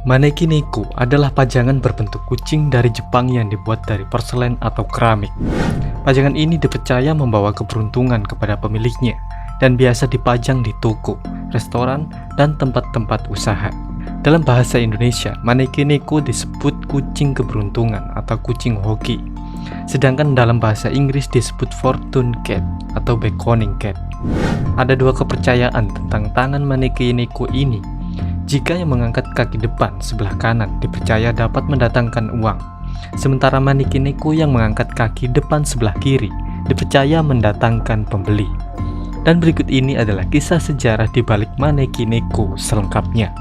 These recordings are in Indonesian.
Maneki Neko adalah pajangan berbentuk kucing dari Jepang yang dibuat dari porselen atau keramik. Pajangan ini dipercaya membawa keberuntungan kepada pemiliknya dan biasa dipajang di toko, restoran, dan tempat-tempat usaha. Dalam bahasa Indonesia, Maneki Neko disebut kucing keberuntungan atau kucing hoki. Sedangkan dalam bahasa Inggris disebut fortune cat atau beckoning cat. Ada dua kepercayaan tentang tangan Maneki Neko ini. Jika yang mengangkat kaki depan sebelah kanan dipercaya dapat mendatangkan uang, sementara Maneki Neko yang mengangkat kaki depan sebelah kiri dipercaya mendatangkan pembeli. Dan berikut ini adalah kisah sejarah di balik Maneki Neko selengkapnya.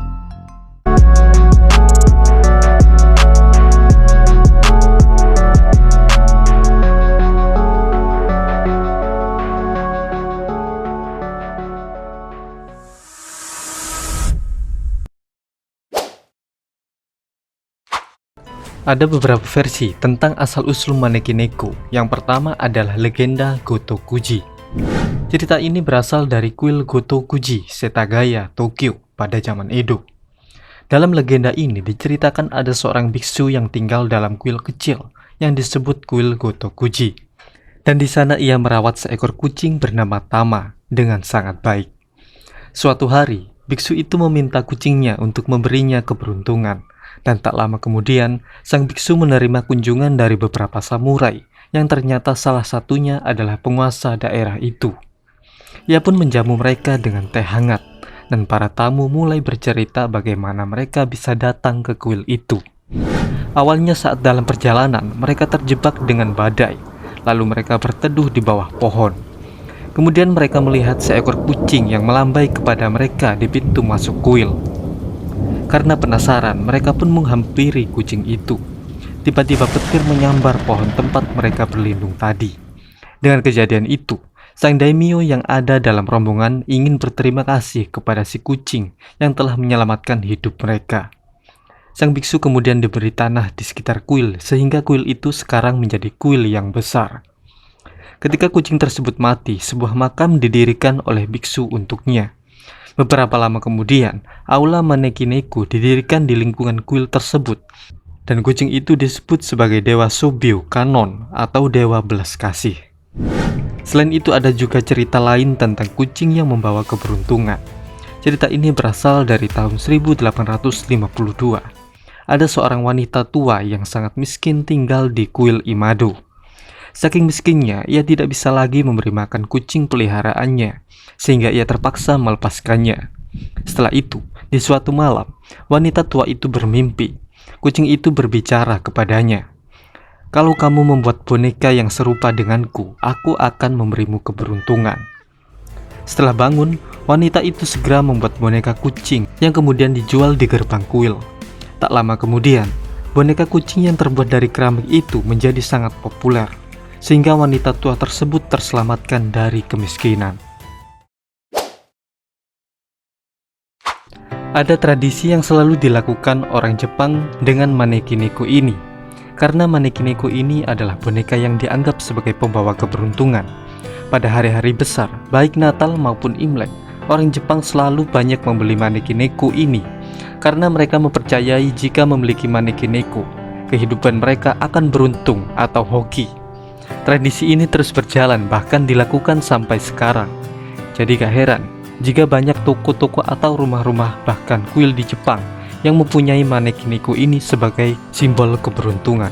Ada beberapa versi tentang asal-usul Maneki Neko. Yang pertama adalah legenda Gotokuji. Cerita ini berasal dari kuil Gotokuji, Setagaya, Tokyo pada zaman Edo. Dalam legenda ini diceritakan ada seorang biksu yang tinggal dalam kuil kecil yang disebut kuil Gotokuji. Dan di sana ia merawat seekor kucing bernama Tama dengan sangat baik. Suatu hari, biksu itu meminta kucingnya untuk memberinya keberuntungan. Dan tak lama kemudian, sang biksu menerima kunjungan dari beberapa samurai yang ternyata salah satunya adalah penguasa daerah itu. Ia pun menjamu mereka dengan teh hangat, dan para tamu mulai bercerita bagaimana mereka bisa datang ke kuil itu. Awalnya saat dalam perjalanan, mereka terjebak dengan badai, lalu mereka berteduh di bawah pohon. Kemudian mereka melihat seekor kucing yang melambai kepada mereka di pintu masuk kuil. Karena penasaran, mereka pun menghampiri kucing itu. Tiba-tiba petir menyambar pohon tempat mereka berlindung tadi. Dengan kejadian itu, sang daimyo yang ada dalam rombongan ingin berterima kasih kepada si kucing yang telah menyelamatkan hidup mereka. Sang biksu kemudian diberi tanah di sekitar kuil sehingga kuil itu sekarang menjadi kuil yang besar. Ketika kucing tersebut mati, sebuah makam didirikan oleh biksu untuknya. Beberapa lama kemudian, aula Maneki Neko didirikan di lingkungan kuil tersebut, dan kucing itu disebut sebagai dewa Sobyo Kanon atau dewa belas kasih. Selain itu ada juga cerita lain tentang kucing yang membawa keberuntungan. Cerita ini berasal dari tahun 1852. Ada seorang wanita tua yang sangat miskin tinggal di kuil Imado. Saking miskinnya, ia tidak bisa lagi memberi makan kucing peliharaannya, sehingga ia terpaksa melepaskannya. Setelah itu, di suatu malam, wanita tua itu bermimpi. Kucing itu berbicara kepadanya, "Kalau kamu membuat boneka yang serupa denganku, aku akan memberimu keberuntungan." Setelah bangun, wanita itu segera membuat boneka kucing yang kemudian dijual di gerbang kuil. Tak lama kemudian, boneka kucing yang terbuat dari keramik itu menjadi sangat populer, sehingga wanita tua tersebut terselamatkan dari kemiskinan. Ada tradisi yang selalu dilakukan orang Jepang dengan Maneki Neko ini, karena Maneki Neko ini adalah boneka yang dianggap sebagai pembawa keberuntungan. Pada hari-hari besar, baik Natal maupun Imlek, orang Jepang selalu banyak membeli Maneki Neko ini, karena mereka mempercayai jika memiliki Maneki Neko, kehidupan mereka akan beruntung atau hoki. Tradisi ini terus berjalan bahkan dilakukan sampai sekarang. Jadi gak heran jika banyak toko-toko atau rumah-rumah bahkan kuil di Jepang yang mempunyai Maneki Neko ini sebagai simbol keberuntungan.